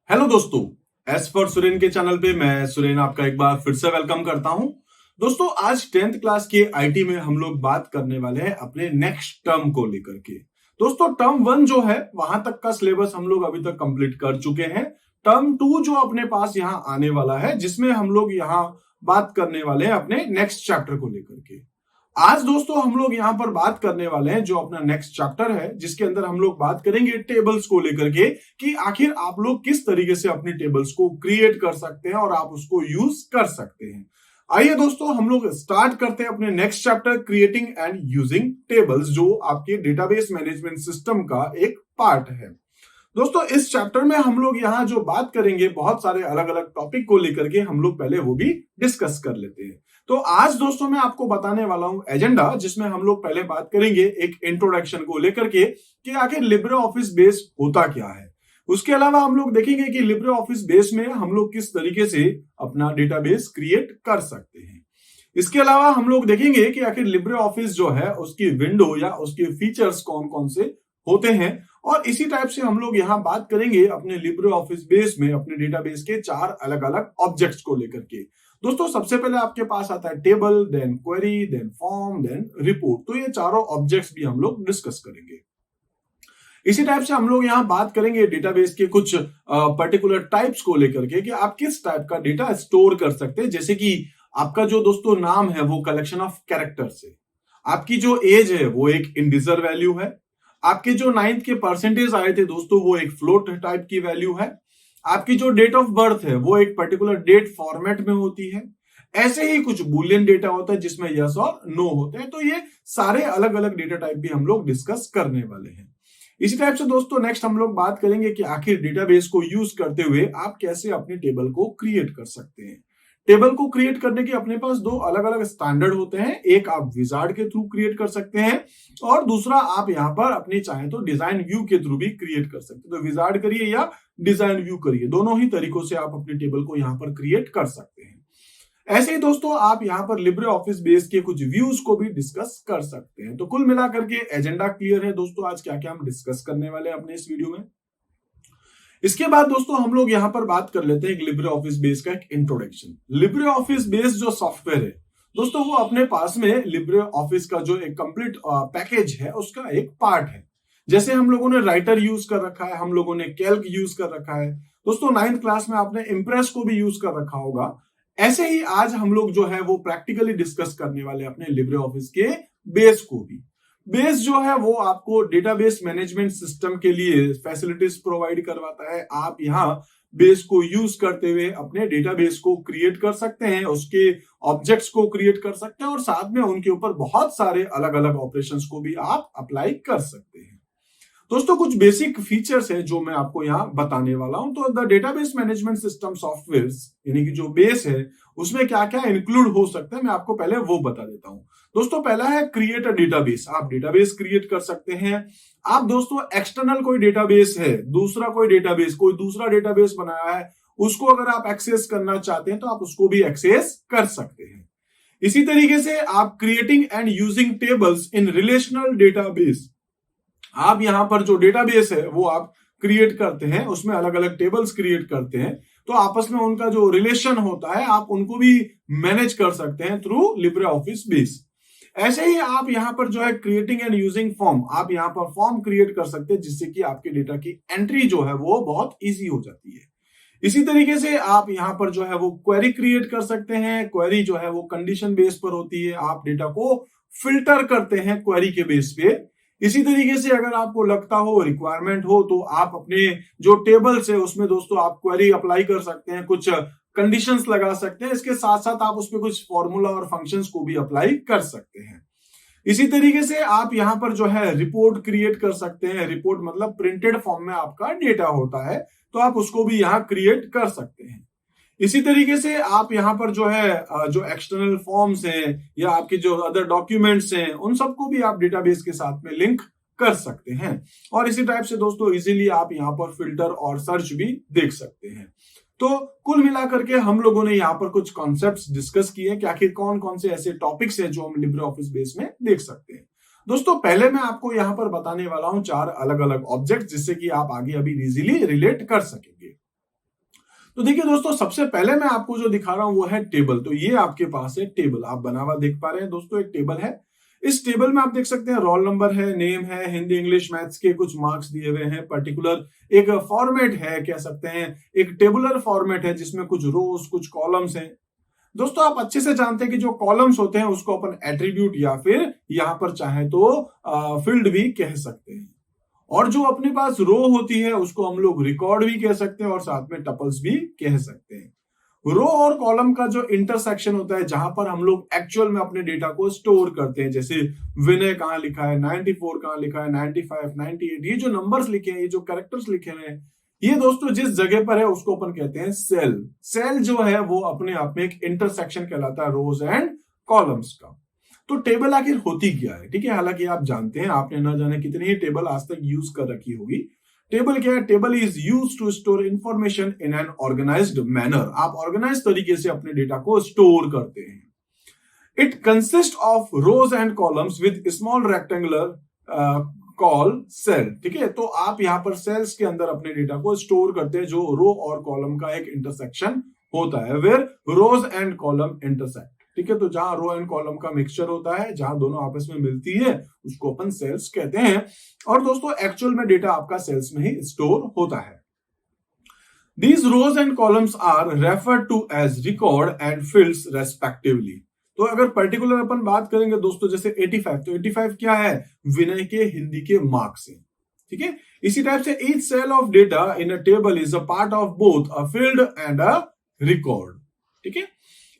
Hello दोस्तों, S for Suren के channel पे मैं सुरेन आपका एक बार फिर से वेलकम करता हूं। दोस्तों, आज 10th क्लास के आईटी में हम लोग बात करने वाले हैं अपने नेक्स्ट टर्म को लेकर के। दोस्तों, टर्म 1 जो है वहां तक का सिलेबस हम लोग अभी तक कंप्लीट कर चुके हैं। टर्म 2 जो अपने पास यहाँ आने वाला है, जिसमें हम लोग यहाँ बात करने वाले हैं अपने नेक्स्ट चैप्टर को लेकर के। आज दोस्तों हम लोग यहाँ पर बात करने वाले हैं जो अपना नेक्स्ट चैप्टर है, जिसके अंदर हम लोग बात करेंगे टेबल्स को लेकर के कि आखिर आप लोग किस तरीके से अपनी टेबल्स को क्रिएट कर सकते हैं और आप उसको यूज कर सकते हैं। आइए दोस्तों, हम लोग स्टार्ट करते हैं अपने next chapter creating and using tables, जो आपके डेटाबेस मैनेजमेंट सिस्टम का एक पार्ट है। दोस्तों, इस चैप्टर में हम लोग यहाँ जो बात करेंगे बहुत सारे अलग अलग टॉपिक को लेकर के, हम लोग पहले वो भी डिस्कस कर लेते हैं। तो आज दोस्तों मैं आपको बताने वाला हूं एजेंडा, जिसमें हम लोग पहले बात करेंगे एक इंट्रोडक्शन को लेकर के कि आखिर लिब्रे ऑफिस बेस होता क्या है। उसके अलावा हम लोग देखेंगे कि लिब्रे ऑफिस बेस में हम लोग किस तरीके से अपना डेटाबेस क्रिएट कर सकते हैं। इसके अलावा हम लोग देखेंगे कि आखिर लिब्रे ऑफिस जो है उसकी विंडो या उसके फीचर्स कौन कौन से होते हैं, और इसी टाइप से हम लोग यहाँ बात करेंगे अपने लिब्रे ऑफिस बेस में अपने डेटाबेस के 4 अलग अलग ऑब्जेक्ट्स को लेकर के। दोस्तों, सबसे पहले आपके पास आता है table, then query, then form, then report. तो ये चारों ऑब्जेक्ट्स भी हम लोग डिस्कस करेंगे। इसी टाइप से हम लोग यहाँ बात करेंगे डेटाबेस के कुछ पर्टिकुलर टाइप्स को लेकर के कि आप किस टाइप का डेटा स्टोर कर सकते हैं। जैसे कि आपका जो दोस्तों नाम है वो कलेक्शन ऑफ कैरेक्टर्स है, आपकी जो एज है वो एक इंडिजर वैल्यू है, आपके जो 9th के परसेंटेज आए थे दोस्तों वो एक फ्लोट टाइप की वैल्यू है, आपकी जो डेट ऑफ बर्थ है वो एक पर्टिकुलर डेट फॉर्मेट में होती है। ऐसे ही कुछ बुलियन डेटा होता है जिसमें यस और नो होते हैं। तो ये सारे अलग अलग डेटा टाइप भी हम लोग डिस्कस करने वाले हैं। इसी टाइप से दोस्तों नेक्स्ट हम लोग बात करेंगे कि आखिर डेटाबेस को यूज करते हुए आप कैसे अपनी टेबल को क्रिएट कर सकते हैं। टेबल को क्रिएट करने के अपने पास 2 अलग अलग स्टैंडर्ड होते हैं। एक आप विजार्ड के थ्रू क्रिएट कर सकते हैं और दूसरा आप यहाँ पर अपनी चाहे तो डिजाइन व्यू के थ्रू भी क्रिएट कर सकते हैं। तो विजार्ड करिए या डिजाइन व्यू करिए, दोनों ही तरीकों से आप अपनी टेबल को यहाँ पर क्रिएट कर सकते हैं। ऐसे ही दोस्तों आप यहाँ पर लिब्रे ऑफिस बेस के कुछ व्यूज को भी डिस्कस कर सकते हैं। तो कुल मिलाकर के एजेंडा क्लियर है दोस्तों, आज क्या क्या हम डिस्कस करने वाले हैं अपने इस वीडियो में। इसके बाद दोस्तों हम लोग यहाँ पर बात कर लेते हैं लिब्रे ऑफिस बेस का एक इंट्रोडक्शन। लिब्रे ऑफिस बेस जो सॉफ्टवेयर है दोस्तों, वो अपने पास में लिब्रे ऑफिस का जो एक कंप्लीट पैकेज है उसका एक पार्ट है। जैसे हम लोगों ने राइटर यूज कर रखा है, हम लोगों ने कैल्क यूज कर रखा है दोस्तों, 9th क्लास में आपने इंप्रेस को भी यूज कर रखा होगा। ऐसे ही आज हम लोग जो है वो प्रैक्टिकली डिस्कस करने वाले अपने लिब्रे ऑफिस के बेस को भी। बेस जो है वो आपको डेटाबेस मैनेजमेंट सिस्टम के लिए फैसिलिटीज प्रोवाइड करवाता है। आप यहाँ बेस को यूज करते हुए अपने डेटाबेस को क्रिएट कर सकते हैं, उसके ऑब्जेक्ट्स को क्रिएट कर सकते हैं और साथ में उनके ऊपर बहुत सारे अलग अलग ऑपरेशंस को भी आप अप्लाई कर सकते हैं। दोस्तों, कुछ बेसिक फीचर्स हैं जो मैं आपको यहाँ बताने वाला हूं। तो the database management system software यानी कि जो बेस है उसमें क्या क्या इंक्लूड हो सकता है, मैं आपको पहले वो बता देता हूं। दोस्तों, पहला है क्रिएट अ डेटाबेस। आप डेटाबेस क्रिएट कर सकते हैं। आप दोस्तों एक्सटर्नल कोई डेटाबेस है, दूसरा कोई दूसरा डेटाबेस बनाया है, उसको अगर आप एक्सेस करना चाहते हैं तो आप उसको भी एक्सेस कर सकते हैं। इसी तरीके से आप creating and using tables in relational database. आप यहां पर जो डेटाबेस है वो आप क्रिएट करते हैं, उसमें अलग अलग टेबल्स क्रिएट करते हैं, तो आपस में उनका जो रिलेशन होता है आप उनको भी मैनेज कर सकते हैं थ्रू लिब्रे ऑफिस बेस। ऐसे ही आप यहां पर जो है क्रिएटिंग एंड यूजिंग फॉर्म, आप यहां पर फॉर्म क्रिएट कर सकते हैं जिससे कि आपके डेटा की एंट्री जो है वो बहुत इजी हो जाती है। इसी तरीके से आप यहां पर जो है वो क्वेरी क्रिएट कर सकते हैं। क्वेरी जो है वो कंडीशन बेस पर होती है, आप डेटा को फिल्टर करते हैं क्वेरी के बेस पे। इसी तरीके से अगर आपको लगता हो, रिक्वायरमेंट हो, तो आप अपने जो टेबल्स है उसमें दोस्तों आप क्वेरी अप्लाई कर सकते हैं, कुछ कंडीशंस लगा सकते हैं। इसके साथ साथ आप उसमें कुछ फॉर्मूला और फंक्शंस को भी अप्लाई कर सकते हैं। इसी तरीके से आप यहां पर जो है रिपोर्ट क्रिएट कर सकते हैं। रिपोर्ट मतलब प्रिंटेड फॉर्म में आपका डेटा होता है, तो आप उसको भी यहां क्रिएट कर सकते हैं। इसी तरीके से आप यहाँ पर जो है जो एक्सटर्नल फॉर्म्स हैं या आपके जो अदर डॉक्यूमेंट्स हैं उन सबको भी आप डेटाबेस के साथ में लिंक कर सकते हैं। और इसी टाइप से दोस्तों इजीली आप यहाँ पर फिल्टर और सर्च भी देख सकते हैं। तो कुल मिलाकर के हम लोगों ने यहाँ पर कुछ कॉन्सेप्ट्स डिस्कस किए कि आखिर कौन कौन से ऐसे टॉपिक्स हैं जो हम लिब्रे ऑफिस बेस में देख सकते हैं। दोस्तों, पहले मैं आपको यहाँ पर बताने वाला हूं 4 अलग अलग ऑब्जेक्ट, जिससे कि आप आगे अभी इजीली रिलेट कर सकेंगे। तो देखिए दोस्तों, सबसे पहले मैं आपको जो दिखा रहा हूं वो है टेबल। तो ये आपके पास है टेबल, आप बना हुआ देख पा रहे हैं दोस्तों, एक टेबल है। इस टेबल में आप देख सकते हैं रोल नंबर है, नेम है, हिंदी इंग्लिश मैथ्स के कुछ मार्क्स दिए हुए हैं, पर्टिकुलर एक फॉर्मेट है, कह सकते हैं एक टेबुलर फॉर्मेट है जिसमें कुछ रोज कुछ कॉलम्स हैं। दोस्तों आप अच्छे से जानते हैं कि जो कॉलम्स होते हैं उसको अपन एट्रीब्यूट या फिर यहां पर चाहे तो फील्ड भी कह सकते हैं, और जो अपने पास रो होती है उसको हम लोग रिकॉर्ड भी कह सकते हैं और साथ में टपल्स भी कह सकते हैं। रो और कॉलम का जो इंटरसेक्शन होता है, जहां पर हम लोग एक्चुअल में अपने डेटा को स्टोर करते हैं, जैसे विनय कहां लिखा है, 94 कहां लिखा है, 95, 98, ये जो नंबर्स लिखे हैं, ये जो कैरेक्टर्स लिखे हुए हैं, ये दोस्तों जिस जगह पर है उसको अपन कहते हैं सेल। सेल जो है वो अपने आप में एक इंटरसेक्शन कहलाता है रोज एंड कॉलम्स का। तो टेबल आखिर होती क्या है, ठीक है, हालांकि आप जानते हैं, आपने ना जाने कितनी ही टेबल आज तक यूज कर रखी होगी। टेबल क्या है? Table is use to store information in an organized manner. आप ऑर्गेनाइज तरीके से अपने डेटा को स्टोर करते हैं। It consist of rows and columns with small rectangular call cell, ठीक है। तो आप यहां पर सेल्स के अंदर अपने डेटा को स्टोर करते हैं, जो रो और कॉलम का एक इंटरसेक्शन होता है, where rows and column intersect, ठीक है। तो जहां रो एंड कॉलम का मिक्सचर होता है, जहां दोनों आपस में मिलती है, उसको अपन सेल्स कहते हैं। और दोस्तों एक्चुअल में डेटा आपका सेल्स में ही स्टोर होता है। These rows and columns are referred to as record and fields respectively। तो अगर पर्टिकुलर अपन बात करेंगे दोस्तों, जैसे 85, तो 85 क्या है? विनय के हिंदी के मार्क्स है, ठीक है। इसी टाइप से each cell of data in a table is a part of both a field and a record, ठीक है।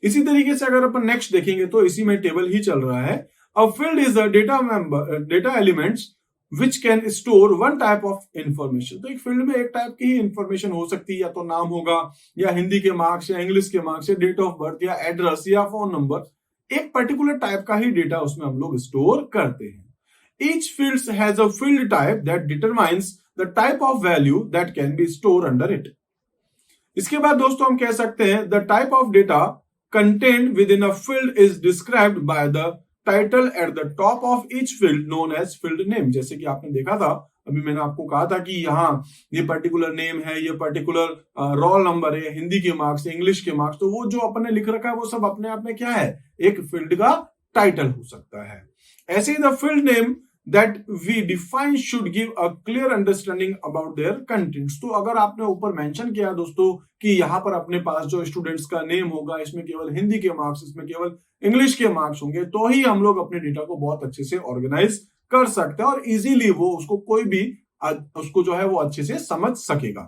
इसी तरीके से अगर अपन नेक्स्ट देखेंगे तो इसी में टेबल ही चल रहा है। A field is a data elements which can store one type of information. तो एक फील्ड में एक टाइप की ही इंफॉर्मेशन हो सकती है, या तो नाम होगा, या हिंदी के मार्क्स, या इंग्लिश के मार्क्स, या डेट ऑफ बर्थ, या एड्रेस, या फोन नंबर। एक पर्टिकुलर टाइप का ही डेटा उसमें हम लोग स्टोर करते हैं। Each field has a field type that determines the type of value that can be store under it. इसके बाद दोस्तों हम कह सकते हैं the type of data contained within a field is described by the title at the top of each field known as field name। जैसे कि आपने देखा था, अभी मैंने आपको कहा था कि यहाँ ये पर्टिकुलर नेम है, ये पर्टिकुलर रोल नंबर है, हिंदी के मार्क्स, इंग्लिश के मार्क्स, तो वो जो अपने लिख रखा है वो सब अपने आप में क्या है? एक फील्ड का टाइटल हो सकता है। ऐसे ही the field name that we define should give a clear understanding about their contents। तो अगर आपने ऊपर मेंशन किया दोस्तों कि यहाँ पर अपने पास जो स्टूडेंट्स का नेम होगा, इसमें केवल हिंदी के मार्क्स, इसमें केवल इंग्लिश के मार्क्स होंगे, तो ही हम लोग अपने डेटा को बहुत अच्छे से ऑर्गेनाइज कर सकते हैं और इजीली वो उसको कोई भी उसको जो है वो अच्छे से समझ सकेगा,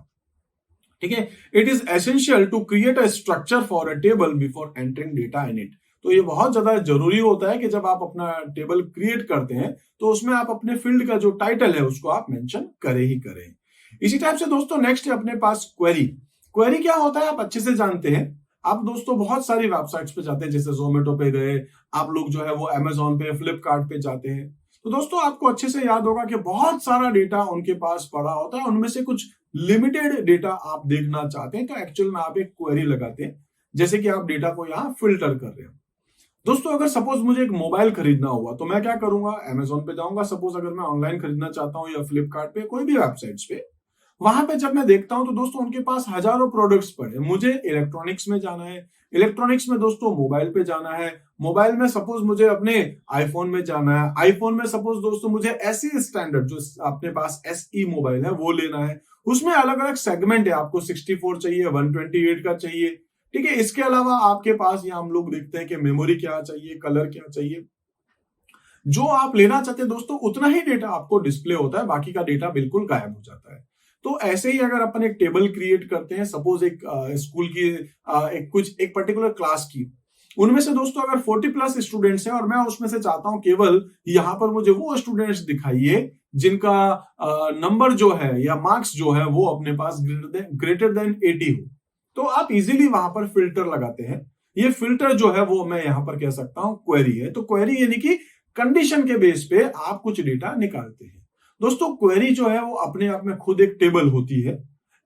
ठीक है। It is essential to create a structure for a table before entering data in it. तो ये बहुत ज्यादा जरूरी होता है कि जब आप अपना टेबल क्रिएट करते हैं तो उसमें आप अपने फील्ड का जो टाइटल है उसको आप मेंशन करें ही करें। इसी टाइप से दोस्तों नेक्स्ट है अपने पास क्वेरी। क्वेरी क्या होता है आप अच्छे से जानते हैं। आप दोस्तों बहुत सारी वेबसाइट्स पे जाते हैं, जैसे जोमेटो पे गए आप लोग, जो है वो अमेजोन पे, फ्लिपकार्ट पे जाते हैं, तो दोस्तों आपको अच्छे से याद होगा कि बहुत सारा डेटा उनके पास पड़ा होता है, उनमें से कुछ लिमिटेड डेटा आप देखना चाहते हैं, तो एक्चुअल में आप एक क्वेरी लगाते हैं, जैसे कि आप डेटा को यहाँ फिल्टर कर रहे हैं। दोस्तों अगर सपोज मुझे एक मोबाइल खरीदना हुआ तो मैं क्या करूंगा? अमेजोन पे जाऊंगा, सपोज अगर मैं ऑनलाइन खरीदना चाहता हूं, या फ्लिपकार्ट पे, कोई भी वेबसाइट्स पे, वहां पे जब मैं देखता हूं तो दोस्तों उनके पास हजारों प्रोडक्ट्स पड़े। मुझे इलेक्ट्रॉनिक्स में जाना है, इलेक्ट्रॉनिक्स में दोस्तों मोबाइल पे जाना है, मोबाइल में सपोज मुझे अपने आईफोन में जाना है, आईफोन में सपोज दोस्तों मुझे एसई स्टैंडर्ड जो अपने पास एसई मोबाइल है वो लेना है। उसमें अलग अलग सेगमेंट है, आपको 64 चाहिए, 128 का चाहिए, ठीक है। इसके अलावा आपके पास यहाँ हम लोग देखते हैं कि मेमोरी क्या चाहिए, कलर क्या चाहिए, जो आप लेना चाहते हैं दोस्तों उतना ही डेटा आपको डिस्प्ले होता है, बाकी का डेटा बिल्कुल गायब हो जाता है। तो ऐसे ही अगर अपन एक टेबल क्रिएट करते हैं, सपोज एक स्कूल की एक पर्टिकुलर क्लास की, उनमें से दोस्तों अगर 40+ स्टूडेंट्स हैं और मैं उसमें से चाहता हूं केवल यहाँ पर मुझे वो स्टूडेंट्स दिखाइए जिनका नंबर जो है या मार्क्स जो है वो अपने पास ग्रेटर देन 80 हो, तो आप इजीली वहां पर फिल्टर लगाते हैं। ये फिल्टर जो है वो मैं यहां पर कह सकता हूं क्वेरी है। तो क्वेरी यानी कि कंडीशन के बेस पे आप कुछ डेटा निकालते हैं। दोस्तों क्वेरी जो है वो अपने आप में खुद एक टेबल होती है।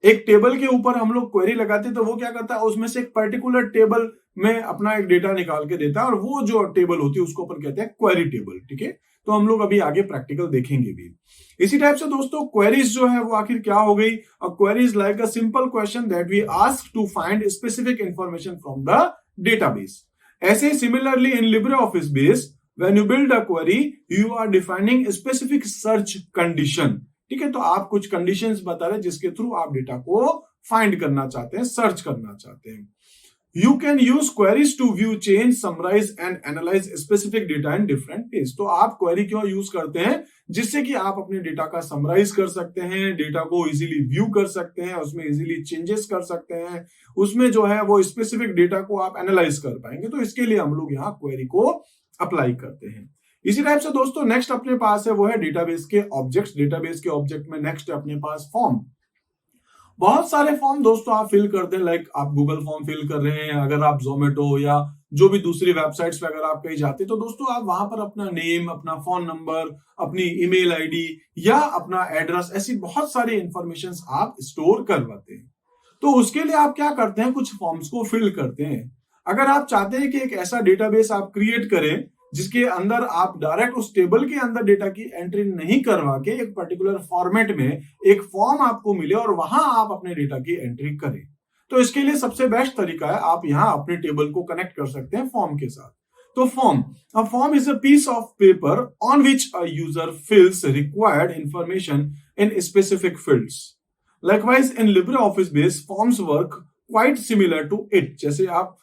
एक टेबल के ऊपर हम लोग क्वेरी लगाते हैं तो वो क्या करता है, उसमें से एक पर्टिकुलर टेबल में अपना एक डेटा निकाल के देता है, और वो जो टेबल होती है उसको अपन कहते हैं क्वेरी टेबल, ठीक है। तो हम लोग अभी आगे प्रैक्टिकल देखेंगे भी। इसी टाइप से दोस्तों क्वेरीज जो है वो आखिर क्या हो गई? A query is like a simple question that we ask to find specific information from the database. ऐसे ही similarly in LibreOffice base when you build a query you are defining specific search condition. ठीक है, तो आप कुछ conditions बता रहे हैं जिसके थ्रू आप डेटा को फाइंड करना चाहते हैं, सर्च करना चाहते हैं। You can use queries to view, change, summarize and analyze specific data in different ways। तो आप क्वेरी क्यों यूज करते हैं? जिससे कि आप अपने डेटा का समराइज कर सकते हैं, डेटा को इजीली व्यू कर सकते हैं, उसमें इजीली चेंजेस कर सकते हैं, उसमें जो है वो स्पेसिफिक डेटा को आप एनालाइज कर पाएंगे। तो इसके लिए हम लोग यहाँ क्वेरी को अप्लाई करते हैं। इसी टाइप से दोस्तों नेक्स्ट अपने पास है वो है डेटाबेस के ऑब्जेक्ट्स। डेटाबेस के ऑब्जेक्ट में नेक्स्ट है अपने पास फॉर्म। बहुत सारे फॉर्म दोस्तों आप फिल करते हैं, लाइक आप गूगल फॉर्म फिल कर रहे हैं, अगर आप जोमेटो या जो भी दूसरी वेबसाइट्स पे अगर आप कहीं जाते हैं तो दोस्तों आप वहां पर अपना नेम, अपना फोन नंबर, अपनी ईमेल आईडी या अपना एड्रेस, ऐसी बहुत सारी इंफॉर्मेशन आप स्टोर करवाते हैं। तो उसके लिए आप क्या करते हैं? कुछ फॉर्म्स को फिल करते हैं। अगर आप चाहते हैं कि एक ऐसा डेटाबेस आप क्रिएट करें जिसके अंदर आप डायरेक्ट उस टेबल के अंदर डेटा की एंट्री नहीं करवा के एक पर्टिकुलर फॉर्मेट में एक फॉर्म आपको मिले और वहां आप अपने डेटा की एंट्री करें, तो इसके लिए सबसे बेस्ट तरीका है आप यहां अपने टेबल को कनेक्ट कर सकते हैं फॉर्म के साथ। तो form is a piece of paper on which a user fills required information in specific fields. Likewise, in LibreOffice base, forms work quite similar to it। जैसे आप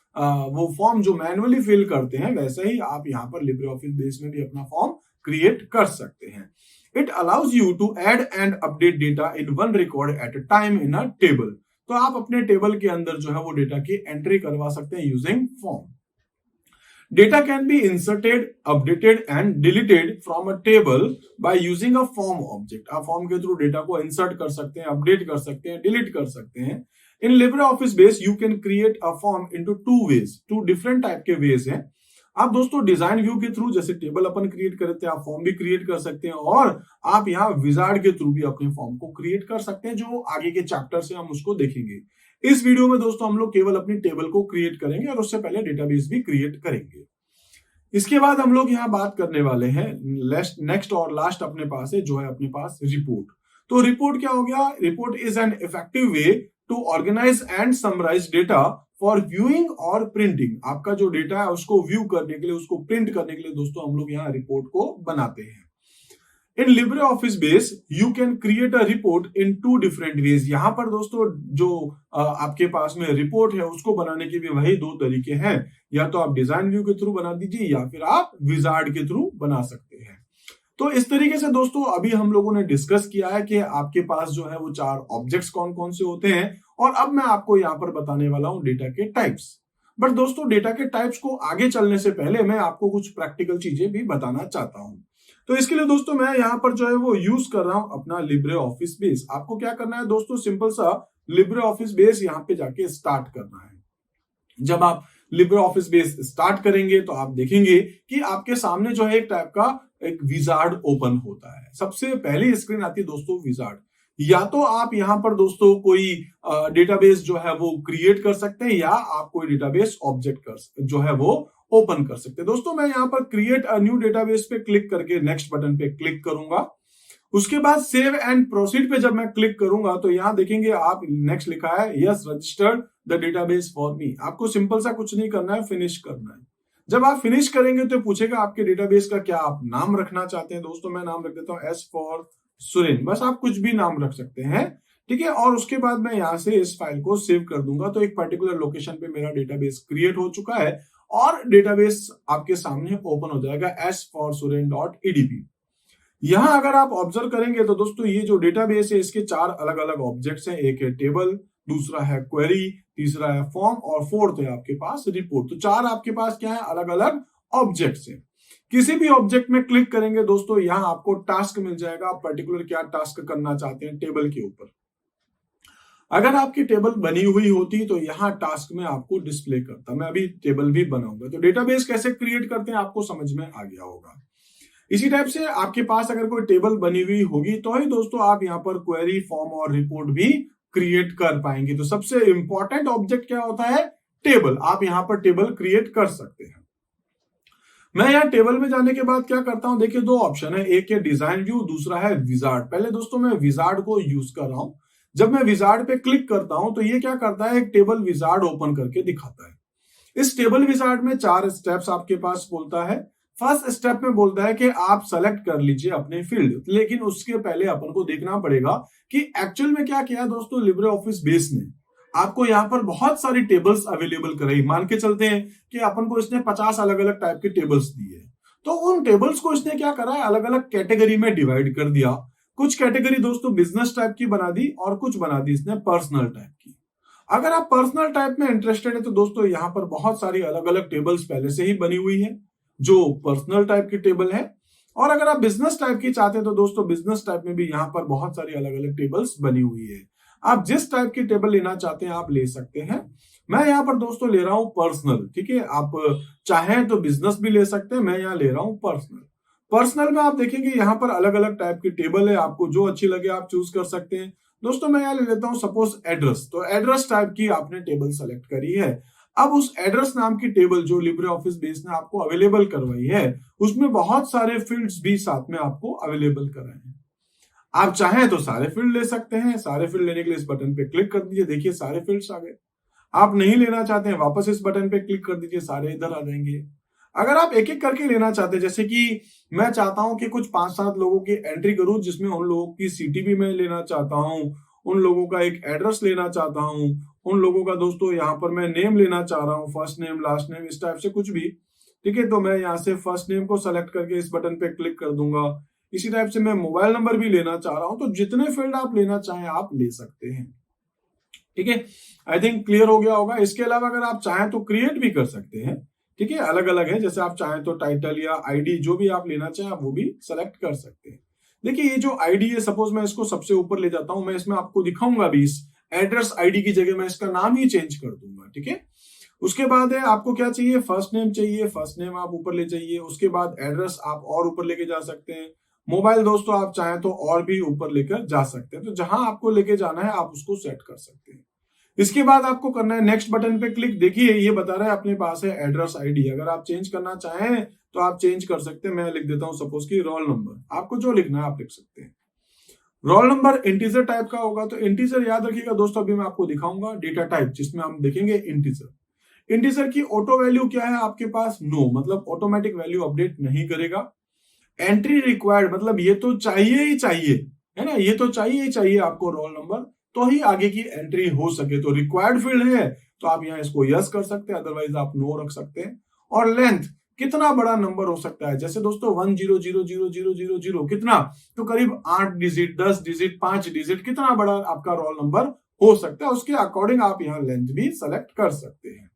वो फॉर्म जो मैनुअली फिल करते हैं वैसे ही आप यहाँ पर LibreOffice बेस में भी अपना फॉर्म क्रिएट कर सकते हैं। It allows you to add and update data in one record at a time in a table। तो आप अपने टेबल के अंदर जो है वो डेटा की एंट्री करवा सकते हैं using form. Data can be inserted, updated and deleted from a table by using a form object। आप फॉर्म के थ्रू डेटा को इंसर्ट कर सकते हैं, अपडेट कर सकते हैं, डिलीट कर सकते हैं। In LibreOffice base you can create a form into two ways. Two different type के वेज हैं। आप दोस्तों डिजाइन व्यू के थ्रू जैसे टेबल अपन क्रिएट करते हैं, आप फॉर्म भी क्रिएट कर सकते हैं, और आप यहाँ विजार्ड के थ्रू भी अपने फॉर्म को क्रिएट कर सकते हैं, जो आगे के चैप्टर से हम उसको देखेंगे। इस वीडियो में दोस्तों हम लोग केवल अपनी टेबल को क्रिएट करेंगे और उससे पहले डेटाबेस भी क्रिएट करेंगे। इसके बाद हम लोग यहाँ बात करने वाले हैं नेक्स्ट और लास्ट अपने पास है जो है अपने पास रिपोर्ट। तो रिपोर्ट क्या हो गया? Report is an effective way to organize and summarize data for viewing और प्रिंटिंग। आपका जो डेटा है उसको व्यू करने के लिए, उसको प्रिंट करने के लिए दोस्तों हम लोग यहाँ रिपोर्ट को बनाते हैं। In LibreOffice base you can create a report in two different ways. यहां पर दोस्तों जो आपके पास में रिपोर्ट है उसको बनाने के भी वही दो तरीके हैं, या तो आप डिजाइन व्यू के थ्रू बना दीजिए या फिर आप विजार्ड के थ्रू बना सकते हैं। तो इस तरीके से दोस्तों अभी हम लोगों ने डिस्कस किया है कि आपके पास जो है वो चार ऑब्जेक्ट्स कौन कौन से होते हैं, और अब मैं आपको यहाँ पर बताने वाला हूं डेटा के टाइप्स। बट दोस्तों डेटा के टाइप्स को आगे चलने से पहले मैं आपको कुछ प्रैक्टिकल चीजें भी बताना चाहता हूं। तो इसके लिए दोस्तों मैं यहाँ पर जो है वो यूज कर रहा हूं अपना LibreOffice बेस। आपको क्या करना है दोस्तों? सिंपल सा LibreOffice बेस यहाँ पे जाके स्टार्ट करना है। जब आप LibreOffice बेस स्टार्ट करेंगे तो आप देखेंगे कि आपके सामने जो है एक टाइप का एक विजार्ड ओपन होता है। सबसे पहली स्क्रीन आती है दोस्तों विजार्ड। या तो आप यहाँ पर दोस्तों कोई डेटाबेस जो है वो क्रिएट कर सकते हैं, या आप कोई डेटाबेस ऑब्जेक्ट जो है वो ओपन कर सकते हैं। दोस्तों मैं यहाँ पर क्रिएट अ न्यू डेटाबेस पे क्लिक करके नेक्स्ट बटन पे क्लिक करूंगा। उसके बाद सेव एंड प्रोसीड पे जब मैं क्लिक करूंगा तो यहाँ देखेंगे आप नेक्स्ट लिखा है yes registered the database for me. आपको सिंपल सा कुछ नहीं करना है, फिनिश करना है। जब आप फिनिश करेंगे तो पूछेगा आपके डेटाबेस का क्या आप नाम रखना चाहते हैं। दोस्तों मैं नाम रख देता हूँ एस फॉर सुरेन। बस आप कुछ भी नाम रख सकते हैं, ठीक है। और उसके बाद मैं यहाँ से इस फाइल को सेव कर दूंगा। तो एक पर्टिकुलर लोकेशन पे मेरा डेटाबेस क्रिएट हो चुका है और डेटाबेस आपके सामने ओपन हो जाएगा sforsuren.edb। यहां अगर आप ऑब्जर्व करेंगे तो दोस्तों ये जो डेटाबेस है इसके चार अलग अलग ऑब्जेक्ट्स हैं। एक है टेबल, दूसरा है क्वेरी, तीसरा है फॉर्म और फोर्थ है आपके पास रिपोर्ट। तो चार आपके पास क्या है? अलग अलग ऑब्जेक्ट्स हैं। किसी भी ऑब्जेक्ट में क्लिक करेंगे दोस्तों यहाँ आपको टास्क मिल जाएगा, आप पर्टिकुलर क्या टास्क करना चाहते हैं टेबल के ऊपर। अगर आपकी टेबल बनी हुई होती तो यहाँ टास्क में आपको डिस्प्ले करता। मैं अभी टेबल भी बनाऊंगा। तो डेटाबेस कैसे क्रिएट करते हैं आपको समझ में आ गया होगा। इसी टाइप से आपके पास अगर कोई टेबल बनी हुई होगी तो ही दोस्तों आप यहाँ पर क्वेरी, फॉर्म और रिपोर्ट भी क्रिएट कर पाएंगे। तो सबसे इंपॉर्टेंट ऑब्जेक्ट क्या होता है? टेबल। आप यहाँ पर टेबल क्रिएट कर सकते हैं। मैं यहाँ टेबल में जाने के बाद क्या करता हूं, देखिए दो ऑप्शन है, एक है डिजाइन व्यू, दूसरा है विजार्ड। पहले दोस्तों मैं विजार्ड को यूज कर रहा हूं। जब मैं विजार्ड पे क्लिक करता हूं तो ये क्या करता है, एक टेबल विजार्ड ओपन करके दिखाता है। इस टेबल विजार्ड में 4 स्टेप्स आपके पास बोलता है। फर्स्ट स्टेप में बोलता है कि आप सेलेक्ट कर लीजिए अपने फील्ड, लेकिन उसके पहले अपन को देखना पड़ेगा कि एक्चुअल में क्या किया दोस्तों लिब्रे ऑफिस बेस ने। आपको यहाँ पर बहुत सारी टेबल्स अवेलेबल कराई। मान के चलते हैं कि अपन को इसने 50 अलग अलग टाइप के टेबल्स दिए, तो उन टेबल्स को इसने क्या करा है, अलग अलग कैटेगरी में डिवाइड कर दिया। कुछ कैटेगरी दोस्तों बिजनेस टाइप की बना दी और कुछ बना दी इसने पर्सनल टाइप की। अगर आप पर्सनल टाइप में इंटरेस्टेड है तो दोस्तों यहाँ पर बहुत सारी अलग अलग टेबल्स पहले से ही बनी हुई है जो पर्सनल टाइप की टेबल है। और अगर आप बिजनेस टाइप की चाहते हैं तो दोस्तों बिजनेस टाइप में भी यहाँ पर बहुत सारी अलग अलग टेबल्स बनी हुई है। आप जिस टाइप की टेबल लेना चाहते हैं आप ले सकते हैं। मैं यहाँ पर दोस्तों ले रहा हूं पर्सनल, ठीक है। आप चाहें तो बिजनेस भी ले सकते हैं, मैं यहाँ ले रहा हूं पर्सनल। पर्सनल में आप देखेंगे यहाँ पर अलग अलग टाइप की टेबल है, आपको जो अच्छी लगे आप चूज कर सकते हैं। दोस्तों मैं यहाँ ले लेता हूँ सपोज एड्रेस, तो एड्रेस टाइप की आपने टेबल सेलेक्ट करी है। अब उस एड्रेस नाम की टेबल जो लिब्रे ऑफिस बेस ने आपको अवेलेबल करवाई है, उसमें बहुत सारे फील्ड्स भी साथ में आपको अवेलेबल कराए हैं। आप चाहें तो सारे फील्ड ले सकते हैं। सारे फील्ड लेने के लिए इस बटन पे क्लिक कर दीजिए, देखिए सारे फील्ड्स आ गए। आप नहीं लेना चाहते हैं, वापस इस बटन पे क्लिक कर दीजिए, सारे इधर आ जाएंगे। अगर आप एक एक करके लेना चाहते हैं, जैसे कि मैं चाहता हूं कि कुछ 5-7 लोगों की एंट्री करूं, जिसमें उन लोगों की सिटी भी मैं लेना चाहता हूं, उन लोगों का एक एड्रेस लेना चाहता हूं, उन लोगों का दोस्तों यहाँ पर मैं नेम लेना चाह रहा हूँ, फर्स्ट नेम लास्ट नेम इस टाइप से कुछ भी, ठीक है। तो मैं यहाँ से फर्स्ट नेम को सेलेक्ट करके इस बटन पे क्लिक कर दूंगा। इसी टाइप से मैं मोबाइल नंबर भी लेना चाह रहा हूं, तो जितने फील्ड आप लेना चाहें आप ले सकते हैं, ठीक है। आई थिंक क्लियर हो गया होगा। इसके अलावा अगर आप चाहें तो क्रिएट भी कर सकते हैं, ठीक है। अलग अलग है, जैसे आप चाहें तो टाइटल या आईडी जो भी आप लेना चाहें आप वो भी सेलेक्ट कर सकते हैं। देखिए ये जो आईडी है, सपोज मैं इसको सबसे ऊपर ले जाता हूं, मैं इसमें आपको दिखाऊंगा भी, इस एड्रेस आईडी की जगह मैं इसका नाम ही चेंज कर दूंगा, ठीक है। उसके बाद है आपको क्या चाहिए, फर्स्ट नेम चाहिए, फर्स्ट नेम आप ऊपर ले जाइए। उसके बाद एड्रेस आप और ऊपर लेके जा सकते हैं। मोबाइल दोस्तों आप चाहें तो और भी ऊपर लेकर जा सकते हैं, तो जहां आपको लेके जाना है आप उसको सेट कर सकते हैं। इसके बाद आपको करना है नेक्स्ट बटन पे क्लिक। देखिए ये बता रहा है अपने पास है एड्रेस आईडी, अगर आप चेंज करना चाहें तो आप चेंज कर सकते हैं। मैं लिख देता हूं सपोज की रोल नंबर, आपको जो लिखना है आप लिख सकते हैं। रोल नंबर इंटीजर टाइप का होगा, तो इंटीजर याद रखिएगा दोस्तों, अभी मैं आपको दिखाऊंगा डेटा टाइप जिसमें हम देखेंगे इंटीजर। इंटीजर की ऑटो वैल्यू क्या है आपके पास, नो, मतलब ऑटोमेटिक वैल्यू अपडेट नहीं करेगा। एंट्री रिक्वायर्ड मतलब ये तो चाहिए ही चाहिए, है ना, ये तो चाहिए ही चाहिए आपको रोल नंबर, तो ही आगे की एंट्री हो सके। तो रिक्वायर्ड फील्ड है तो आप यहाँ इसको यस कर सकते हैं, अदरवाइज आप नो रख सकते हैं। और लेंथ, कितना बड़ा नंबर हो सकता है, जैसे दोस्तों 10000000 कितना, तो करीब 8 डिजिट, 10 डिजिट, 5 डिजिट, कितना बड़ा आपका रोल नंबर हो सकता है, उसके अकॉर्डिंग आप यहाँ लेंथ भी सेलेक्ट कर सकते हैं।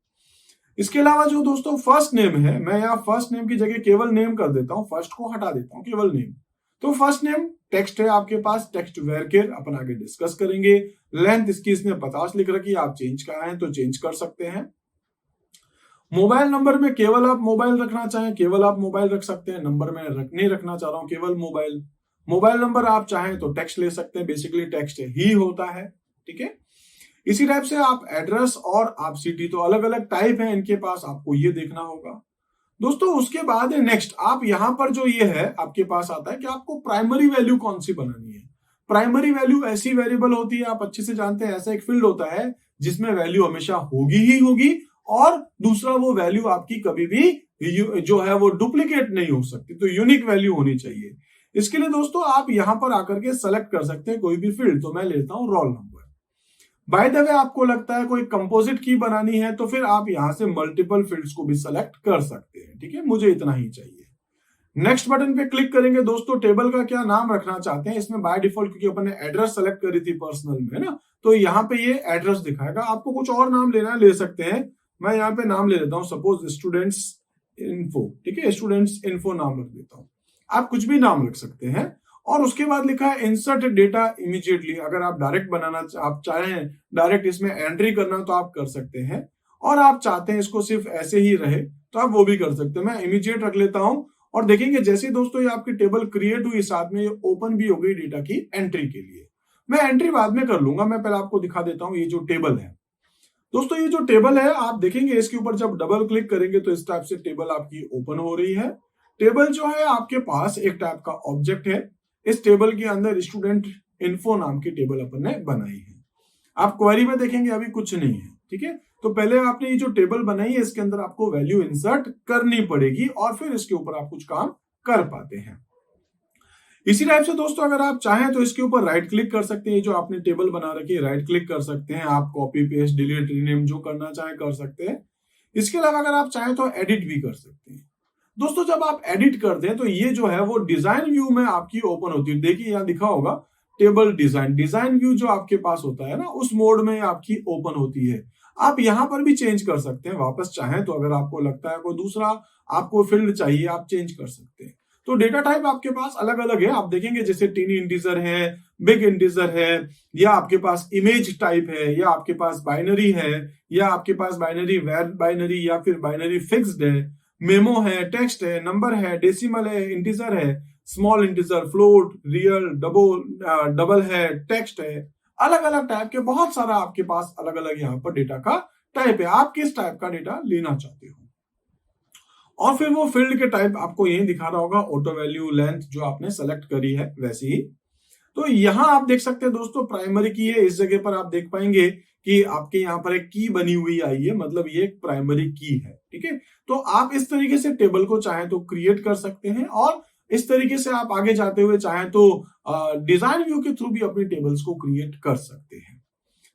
इसके अलावा जो दोस्तों फर्स्ट नेम है, मैं यहाँ फर्स्ट नेम की जगह केवल नेम कर देता हूं, फर्स्ट को हटा देता हूं, केवल नेम। तो फर्स्ट नेम टेक्स्ट है आपके पास, टेक्स्ट वेरकेर अपन आगे डिस्कस करेंगे। लेंथ इसकी इसने 50 लिख रखी है, आप चेंज कराएं तो चेंज कर सकते हैं। मोबाइल नंबर में केवल आप मोबाइल रखना चाहें केवल आप मोबाइल रख सकते हैं, नंबर में नहीं रखना चाह रहा हूं, केवल मोबाइल। मोबाइल नंबर आप चाहें तो टेक्स्ट ले सकते हैं, बेसिकली टेक्स्ट ही होता है, ठीक है। इसी टाइप से आप एड्रेस और आप सिटी, तो अलग अलग टाइप है इनके पास, आपको ये देखना होगा दोस्तों। उसके बाद है नेक्स्ट, आप यहां पर जो ये है आपके पास आता है कि आपको प्राइमरी वैल्यू कौन सी बनानी है। प्राइमरी वैल्यू ऐसी वेरिएबल होती है, आप अच्छे से जानते हैं, ऐसा एक फील्ड होता है जिसमें वैल्यू हमेशा होगी ही होगी, और दूसरा वो वैल्यू आपकी कभी भी जो है वो डुप्लीकेट नहीं हो सकती, तो यूनिक वैल्यू होनी चाहिए। इसके लिए दोस्तों आप यहां पर आकर के सेलेक्ट कर सकते हैं कोई भी फील्ड, तो मैं लेता हूं roll number. By the way आपको लगता है कोई कंपोजिट की बनानी है तो फिर आप यहां से मल्टीपल फील्ड्स को भी सेलेक्ट कर सकते हैं, ठीक है, मुझे इतना ही चाहिए। नेक्स्ट बटन पे क्लिक करेंगे दोस्तों, टेबल का क्या नाम रखना चाहते हैं, इसमें बाय डिफॉल्ट क्योंकि अपन ने एड्रेस सेलेक्ट करी थी पर्सनल में, है ना, तो यहाँ पे ये एड्रेस दिखाएगा। आपको कुछ और नाम लेना है ले सकते हैं, मैं यहाँ पे नाम ले लेता हूँ सपोज स्टूडेंट्स इन्फो, ठीक है, स्टूडेंट्स इन्फो नाम रख देता हूँ, आप कुछ भी नाम रख सकते हैं। और उसके बाद लिखा है इंसर्ट डेटा इमीडिएटली, अगर आप डायरेक्ट बनाना आप चाहें डायरेक्ट इसमें एंट्री करना तो आप कर सकते हैं, और आप चाहते हैं इसको सिर्फ ऐसे ही रहे तो आप वो भी कर सकते हैं। मैं इमीडिएट रख लेता हूं, और देखेंगे जैसे दोस्तों ये आपकी टेबल क्रिएट हुई, साथ में ये ओपन भी हो गई डेटा की एंट्री के लिए। मैं एंट्री बाद में कर लूंगा, मैं पहले आपको दिखा देता हूं ये जो टेबल है। दोस्तों ये जो टेबल है आप देखेंगे इसके ऊपर जब डबल क्लिक करेंगे तो इस टाइप से टेबल आपकी ओपन हो रही है। टेबल जो है आपके पास एक टाइप का ऑब्जेक्ट है। इस टेबल के अंदर स्टूडेंट इन्फो नाम की टेबल अपन ने बनाई है। आप क्वेरी में देखेंगे अभी कुछ नहीं है, ठीक है। तो पहले आपने ये जो टेबल बनाई है इसके अंदर आपको वैल्यू इंसर्ट करनी पड़ेगी और फिर इसके ऊपर आप कुछ काम कर पाते हैं। इसी टाइप से दोस्तों अगर आप चाहें तो इसके ऊपर राइट क्लिक कर सकते हैं। जो आपने टेबल बना रखी है राइट क्लिक कर सकते हैं। आप कॉपी पेस्ट डिलीट रीनेम जो करना चाहें कर सकते हैं। इसके अलावा अगर आप चाहें तो एडिट भी कर सकते हैं। दोस्तों जब आप एडिट करते हैं तो ये जो है वो डिजाइन व्यू में आपकी ओपन होती है। देखिए यहाँ दिखा होगा टेबल डिजाइन व्यू जो आपके पास होता है ना उस मोड में आपकी ओपन होती है। आप यहाँ पर भी चेंज कर सकते हैं वापस चाहें तो। अगर आपको लगता है कोई दूसरा आपको फील्ड चाहिए आप चेंज कर सकते हैं। तो डेटा टाइप आपके पास अलग अलग है। आप देखेंगे जैसे टीनी इंटीजर है, बिग इंटीजर है, या आपके पास इमेज टाइप है, या आपके पास बाइनरी है, या आपके पास बाइनरी वेर बाइनरी, या फिर बाइनरी फिक्स्ड है, मेमो है, टेक्स्ट है, नंबर है, डेसिमल है, इंटीजर है, small integer, float, real, double है, टेक्स्ट है। अलग अलग टाइप के बहुत सारा आपके पास अलग अलग यहाँ पर डेटा का टाइप है। आप किस टाइप का डेटा लेना चाहते हो और फिर वो फील्ड के टाइप आपको यही दिखा रहा होगा ऑटो वैल्यू लेंथ जो आपने सेलेक्ट करी है वैसी ही। तो यहां आप देख सकते हैं दोस्तों प्राइमरी की है। इस जगह पर आप देख पाएंगे कि आपके यहाँ पर एक की बनी हुई आई है, मतलब ये एक प्राइमरी की है, ठीक है। तो आप इस तरीके से टेबल को चाहे तो क्रिएट कर सकते हैं और इस तरीके से आप आगे जाते हुए चाहे तो डिजाइन व्यू के थ्रू भी अपनी टेबल्स को क्रिएट कर सकते हैं,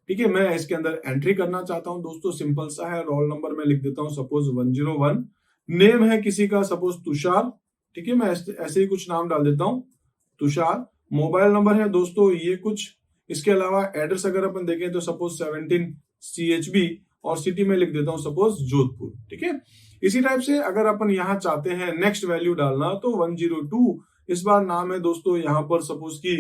ठीक है। मैं इसके अंदर एंट्री करना चाहता हूं दोस्तों। सिंपल सा है। रोल नंबर में लिख देता हूं सपोज 101। नेम है किसी का सपोज तुषार, ठीक है। मैं ऐसे ही कुछ नाम डाल देता हूं तुषार। मोबाइल नंबर है दोस्तों ये कुछ। इसके अलावा एड्रेस अगर अपन देखें तो सपोज 17 CHB और सिटी में लिख देता हूं सपोज जोधपुर, ठीक है। इसी टाइप से अगर अपन यहाँ चाहते हैं नेक्स्ट वैल्यू डालना तो 102 इस बार नाम है दोस्तों यहाँ पर सपोज की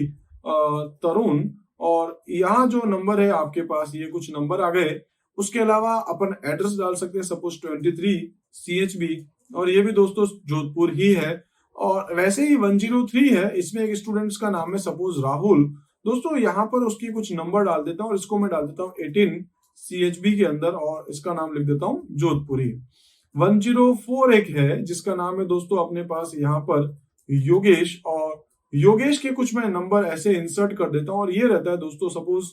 तरुण। और यहाँ जो नंबर है आपके पास ये कुछ नंबर आ गए। उसके अलावा अपन एड्रेस डाल सकते हैं सपोज 23 CHB और ये भी दोस्तों जोधपुर ही है। और वैसे ही 103 है, इसमें एक स्टूडेंट्स का नाम है सपोज राहुल। दोस्तों यहाँ पर उसकी कुछ नंबर डाल देता हूँ और इसको मैं डाल देता हूँ 18 CHB के अंदर और इसका नाम लिख देता हूँ जोधपुरी। 104 एक है जिसका नाम है दोस्तों अपने पास यहाँ पर योगेश और योगेश के कुछ मैं नंबर ऐसे इंसर्ट कर देता हूँ और ये रहता है दोस्तों सपोज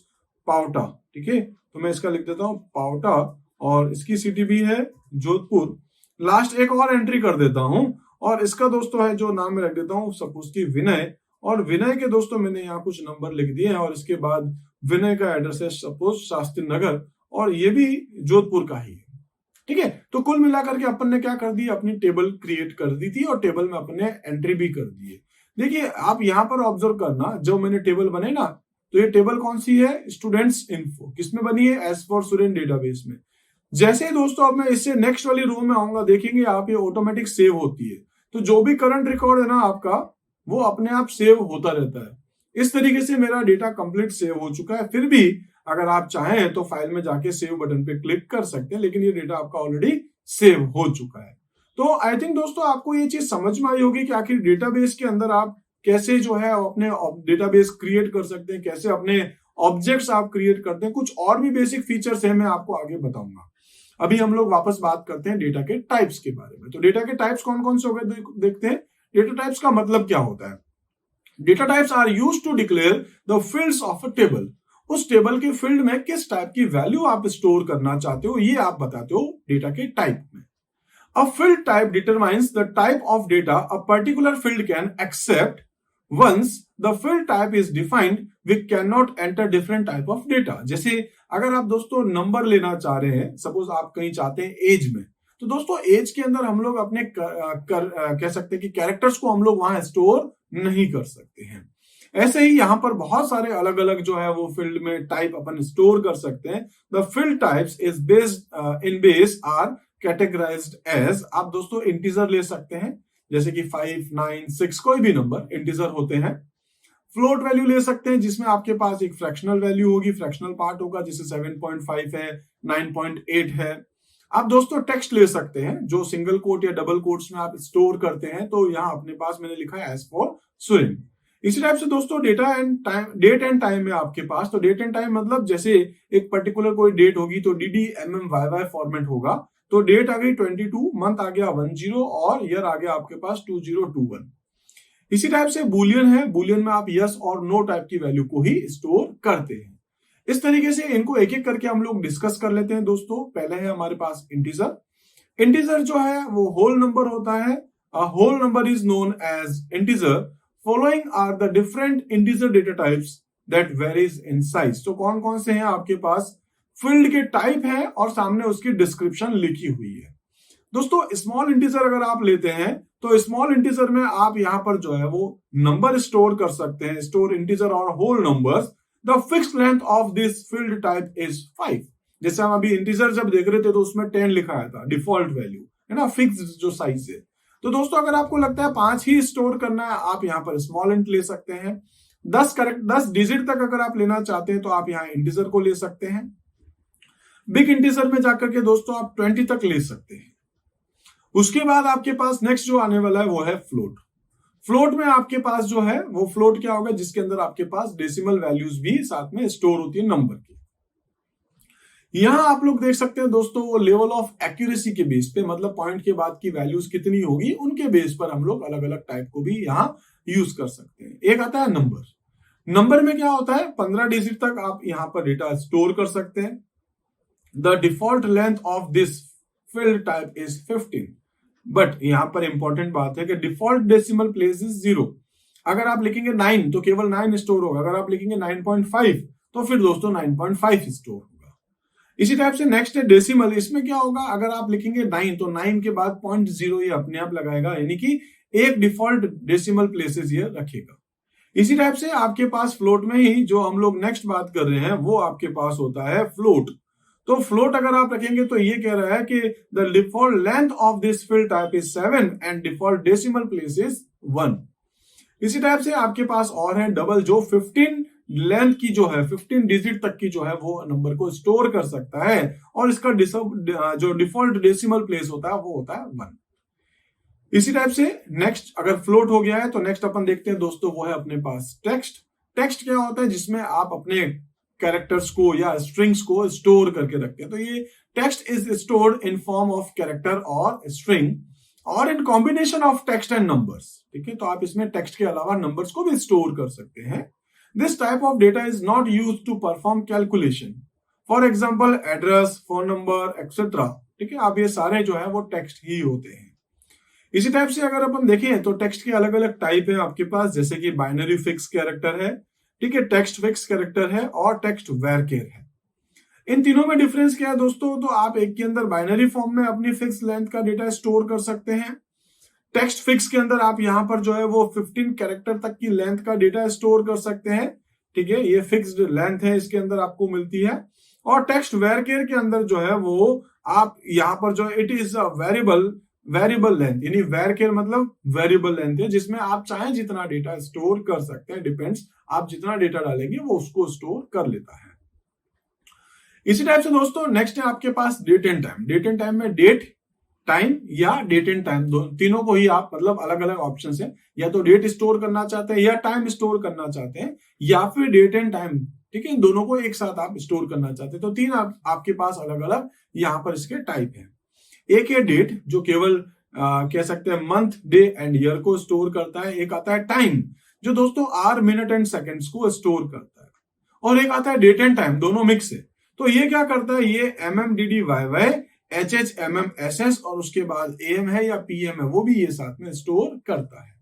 पावटा, ठीक है। तो मैं इसका लिख देता हूँ पावटा और इसकी सिटी भी है जोधपुर। लास्ट एक और एंट्री कर देता हूं और इसका दोस्तों है जो नाम मैं रख देता हूं सपोज की विनय। और विनय के दोस्तों मैंने यहाँ कुछ नंबर लिख दिए हैं और इसके बाद विनय का एड्रेस है सपोज शास्त्री नगर और ये भी जोधपुर का ही है, ठीक है। तो कुल मिलाकर के अपन ने क्या कर दिया अपनी टेबल क्रिएट कर दी थी और टेबल में अपन ने एंट्री भी कर दी है। देखिए आप यहाँ पर ऑब्जर्व करना जो मैंने टेबल बनाई ना तो ये टेबल कौन सी है स्टूडेंट्स इन्फो। किसमें बनी है एस फॉर स्टूडेंट डेटाबेस में। जैसे ही दोस्तों अब मैं इससे नेक्स्ट वाली रो में आऊंगा देखेंगे आप ये ऑटोमेटिक सेव होती है। तो जो भी करंट रिकॉर्ड है ना आपका वो अपने आप सेव होता रहता है। इस तरीके से मेरा डेटा कंप्लीट सेव हो चुका है। फिर भी अगर आप चाहें तो फाइल में जाके सेव बटन पे क्लिक कर सकते हैं, लेकिन ये डेटा आपका ऑलरेडी सेव हो चुका है। तो आई थिंक दोस्तों आपको ये चीज समझ में आई होगी कि आखिर डेटाबेस के अंदर आप कैसे जो है अपने डेटाबेस क्रिएट कर सकते हैं, कैसे अपने ऑब्जेक्ट्स आप क्रिएट करते हैं। कुछ और भी बेसिक फीचर्स है मैं आपको आगे बताऊंगा। अभी हम लोग वापस बात करते हैं डेटा के टाइप्स के बारे में। तो डेटा के टाइप्स कौन कौन से हो गए देखते हैं। डेटा टाइप्स का मतलब क्या होता है। Data types are used to declare the fields of a table. उस टेबल के फील्ड में किस टाइप की वैल्यू आप स्टोर करना चाहते हो ये आप बताते हो डेटा के टाइप में। A field type determines the type of data a particular field can accept. Once the field type is defined, we cannot enter different type of data। जैसे अगर आप दोस्तों नंबर लेना चाह रहे हैं, सपोज आप कहीं चाहते हैं एज में, तो दोस्तों एज के अंदर हम लोग अपने कह सकते हैं कि कैरेक्टर्स को हम लोग वहां स्टोर नहीं कर सकते हैं। ऐसे ही यहां पर बहुत सारे अलग अलग जो है वो फील्ड में टाइप अपन स्टोर कर सकते हैं। The field types is based in base are categorized as. आप दोस्तों इंटीजर ले सकते हैं जैसे कि 5, 9, 6 कोई भी नंबर इंटीजर होते हैं। फ्लोट वैल्यू ले सकते हैं जिसमें आपके पास एक फ्रैक्शनल वैल्यू होगी, फ्रैक्शनल पार्ट होगा, जैसे 7.5 है, 9.8 है। आप दोस्तों टेक्स्ट ले सकते हैं जो सिंगल कोट या डबल कोट्स में आप स्टोर करते हैं। तो यहां अपने पास मैंने लिखा है एज फॉर सुरेन। इसी टाइप से दोस्तों डेट एंड टाइम है आपके पास। तो डेट एंड टाइम मतलब जैसे एक पर्टिकुलर कोई डेट होगी तो DDMMYY फॉर्मेट होगा। तो डेट आ गई 22, मंथ आ गया 10 और ईयर आ गया आपके पास 2021। इसी टाइप से बुलियन है, बुलियन में आप यस और नो टाइप की वैल्यू को ही स्टोर करते हैं। इस तरीके से इनको एक एक करके हम लोग डिस्कस कर लेते हैं दोस्तों। पहले है हमारे पास इंटीजर। इंटीजर जो है वो होल नंबर होता है। A whole number is known as integer. Following are the different integer data types that varies in size. तो कौन कौन से हैं आपके पास? फील्ड के टाइप है और सामने उसकी डिस्क्रिप्शन लिखी हुई है। दोस्तों स्मॉल इंटीजर अगर आप लेते हैं तो स्मॉल इंटीजर में आप यहां पर जो है वो नंबर स्टोर कर सकते हैं। स्टोर इंटीजर और whole numbers. The fixed length of this field type is 5। जैसे हम अभी इंटीजर जब देख रहे थे तो उसमें 10 लिखा आया था, डिफॉल्ट वैल्यू है ना, फिक्स जो साइज है। तो दोस्तों अगर आपको लगता है 5 ही स्टोर करना है, आप यहाँ पर स्मॉल इंट ले सकते हैं। 10 डिजिट तक अगर आप लेना चाहते हैं तो आप यहाँ इंटीजर को ले सकते हैं। बिग इंटीजर में जाकर के दोस्तों आप 20 तक ले सकते हैं। उसके बाद आपके पास नेक्स्ट जो आने वाला है वो है फ्लोट। फ्लोट में आपके पास जो है वो फ्लोट क्या होगा, जिसके अंदर आपके पास डेसिमल वैल्यूज भी साथ में स्टोर होती है नंबर की। यहां आप लोग देख सकते हैं दोस्तों वो लेवल ऑफ एक्यूरेसी के बेस पे, मतलब पॉइंट के बाद की वैल्यूज कितनी होगी उनके बेस पर हम लोग अलग अलग टाइप को भी यहाँ यूज कर सकते हैं। एक आता है नंबर। नंबर में क्या होता है, 15 डिजिट तक आप यहां पर डेटा स्टोर कर सकते हैं। The default length of this field type is 15। But यहां पर इंपॉर्टेंट बात है कि डिफॉल्ट डेसिमल प्लेस इज 0। अगर आप लिखेंगे 9 तो केवल 9 स्टोर होगा। अगर आप लिखेंगे 9.5 तो फिर दोस्तों 9.5 स्टोर होगा। इसी टाइप से नेक्स्ट है डेसिमल। इसमें क्या होगा, अगर आप लिखेंगे 9 तो 9 के बाद 0.0 ये अपने आप लगाएगा, यानी कि एक डिफॉल्ट डेसिमल प्लेसेस ये रखेगा। इसी टाइप से आपके पास फ्लोट में ही जो हम लोग नेक्स्ट बात कर रहे हैं वो आपके पास होता है फ्लोट। तो फ्लोट अगर आप रखेंगे तो ये कह रहा है कि the default length of this field type is 7 and default decimal place is 1। इसी टाइप से आपके पास और है डबल, जो 15 लेंथ की जो है 15 डिजिट तक की जो है वो नंबर को स्टोर कर सकता है और इसका जो डिफॉल्ट डेसिमल प्लेस होता है वो होता है 1। इसी टाइप से नेक्स्ट अगर फ्लोट हो गया है तो नेक्स्ट अपन देखते हैं दोस्तों वो है अपने पास टेक्स्ट। टेक्स्ट क्या होता है, जिसमें आप अपने कैरेक्टर्स को या स्ट्रिंग्स को स्टोर करके रखते हैं। तो ये text is stored in form of character और स्ट्रिंग और in combination of text and numbers. ठीक है, तो आप इसमें टेक्स्ट के अलावा नंबर्स को भी स्टोर कर सकते हैं। This type of data is not used to perform calculation. For example address, phone number etcetera. ठीक है, आप ये सारे जो है वो टेक्स्ट ही होते हैं। इसी टाइप से अगर अपन देखें तो टेक्स्ट के अलग अलग टाइप है आपके पास, जैसे कि बाइनरी फिक्स कैरेक्टर है, ठीक है, टेक्स्ट फिक्स कैरेक्टर है और टेक्स्ट वेरकेर है। इन तीनों में डिफरेंस क्या है दोस्तों, तो आप एक के अंदर बाइनरी फॉर्म में अपनी फिक्स लेंथ का डेटा स्टोर कर सकते हैं। टेक्स्ट फिक्स के अंदर आप यहां पर जो है वो 15 कैरेक्टर तक की लेंथ का डेटा स्टोर कर सकते हैं। ठीक है, ये फिक्स्ड लेंथ है इसके अंदर आपको मिलती है। और टेक्स्ट वेरकेर के अंदर जो है वो आप यहां पर जो it is a variable length, यानी वेरकेर मतलब वेरिएबल लेंथ है, जिसमें आप चाहे जितना डेटा स्टोर कर सकते हैं। डिपेंड्स, आप जितना डेटा डालेंगे वो उसको स्टोर कर लेता है। इसी टाइप से दोस्तों नेक्स्ट है आपके पास date and time. Date and time में डेट, टाइम या डेट एंड टाइम तीनों को ही आप मतलब अलग अलग ऑप्शन है, या तो डेट स्टोर करना चाहते हैं या टाइम स्टोर करना चाहते हैं या फिर डेट एंड टाइम। ठीक है, इन दोनों को एक साथ आप स्टोर करना चाहते हैं। तो तीन आपके पास अलग अलग यहां पर इसके टाइप है। एक है डेट, जो केवल कह सकते हैं मंथ, डे एंड ईयर को स्टोर करता है। एक आता है टाइम, जो दोस्तों आवर, मिनट एंड सेकंड्स को स्टोर करता है। और एक आता है डेट एंड टाइम, दोनों मिक्स है। तो ये क्या करता है, ये MMDDYY, HHMMSS और उसके बाद AM है या PM है वो भी ये साथ में स्टोर करता है।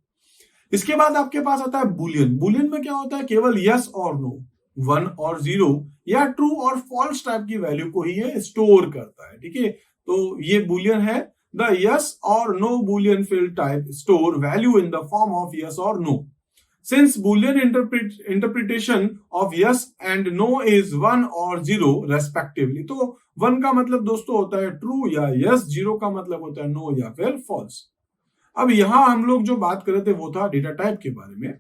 इसके बाद आपके पास आता है बुलियन। बुलियन में क्या होता है, केवल यस और नो, 1 और 0 या ट्रू और फॉल्स टाइप की वैल्यू को ही ये स्टोर करता है। ठीक है, तो ये बुलियन है। द यस और no Boolean field type store value in the form of yes और no. Since Boolean interpretation of yes and no is 1 और 0 respectively, तो 1 का मतलब दोस्तों होता है ट्रू या यस, 0 का मतलब होता है नो या फिर फॉल्स। अब यहां हम लोग जो बात कर रहे थे वो था डेटा टाइप के बारे में।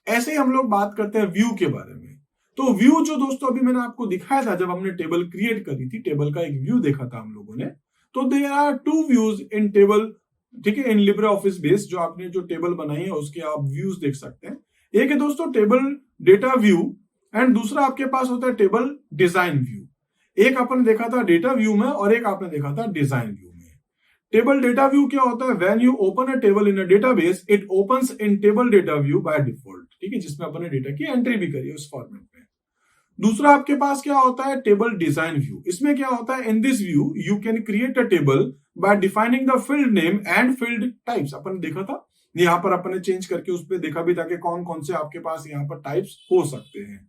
ऐसे ही हम लोग बात करते हैं व्यू के बारे में। तो व्यू जो दोस्तों अभी मैंने आपको दिखाया था जब हमने टेबल क्रिएट करी थी, टेबल का एक व्यू देखा था हम लोगों ने। तो there are 2 views in table. ठीक है, इन लिब्रे ऑफिस बेस जो आपने जो टेबल बनाई है उसके आप व्यूज देख सकते हैं। एक है दोस्तों टेबल डेटा व्यू एंड दूसरा आपके पास होता है टेबल डिजाइन व्यू। एक आपने देखा था डेटा व्यू में और एक आपने देखा था डिजाइन व्यू में। टेबल डेटा व्यू क्या होता है? When you open a table in a database it opens in table data view by default, ठीक है, जिसमें अपने डेटा की एंट्री भी करी है उस फॉर्मेट में। दूसरा आपके पास क्या होता है? Table design view. इसमें क्या होता है? In this view you can create a table by defining the field name and field types. अपन देखा था, यहां पर अपन ने चेंज करके उस पर देखा भी था कि कौन कौन से आपके पास यहाँ पर टाइप्स हो सकते हैं।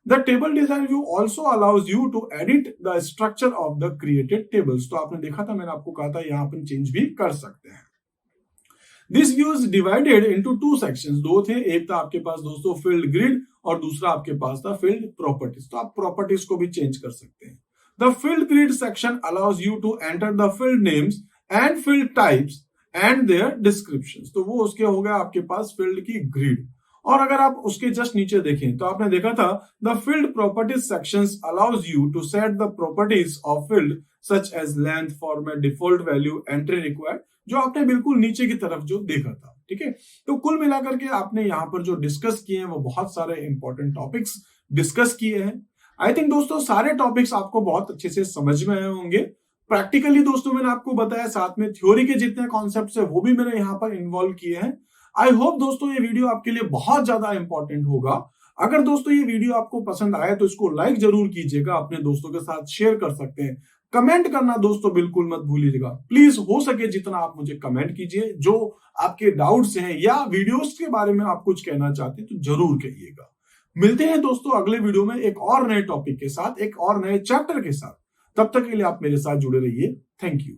The table design view also allows you to edit the structure of the created tables. तो आपने देखा था, मैंने आपको कहा था यहाँ अपन चेंज भी कर सकते हैं। This view is divided into two sections. दो थे, एक था आपके पास दोस्तों फील्ड ग्रिड और दूसरा आपके पास था फील्ड प्रॉपर्टीज। तो आप प्रॉपर्टीज को भी चेंज कर सकते हैं। The field grid section allows you to enter the field names and field types and their descriptions. तो वो उसके हो गया आपके पास फील्ड की ग्रिड। और अगर आप उसके जस्ट नीचे देखें तो आपने देखा था the field properties sections allows you to set the properties of field such as length, format, default value, entry required, जो आपने बिल्कुल नीचे की तरफ जो देखा था, ठीक है। तो कुल मिलाकर के आपने यहाँ पर जो डिस्कस किए हैं वो बहुत सारे इंपॉर्टेंट टॉपिक्स डिस्कस किए हैं। आई थिंक दोस्तों सारे टॉपिक्स आपको बहुत अच्छे से समझ में आए होंगे। प्रैक्टिकली दोस्तों मैंने आपको बताया, साथ में थ्योरी के जितने कॉन्सेप्ट्स है वो भी मैंने यहाँ पर इन्वॉल्व किए हैं। आई होप दोस्तों ये वीडियो आपके लिए बहुत ज्यादा इंपॉर्टेंट होगा। अगर दोस्तों ये वीडियो आपको पसंद आया तो इसको लाइक जरूर कीजिएगा, अपने दोस्तों के साथ शेयर कर सकते हैं। कमेंट करना दोस्तों बिल्कुल मत भूलिएगा, प्लीज हो सके जितना आप मुझे कमेंट कीजिए। जो आपके डाउट्स हैं या वीडियोस के बारे में आप कुछ कहना चाहते हैं तो जरूर कहिएगा। मिलते हैं दोस्तों अगले वीडियो में एक और नए टॉपिक के साथ, एक और नए चैप्टर के साथ। तब तक के लिए आप मेरे साथ जुड़े रहिए। Thank you.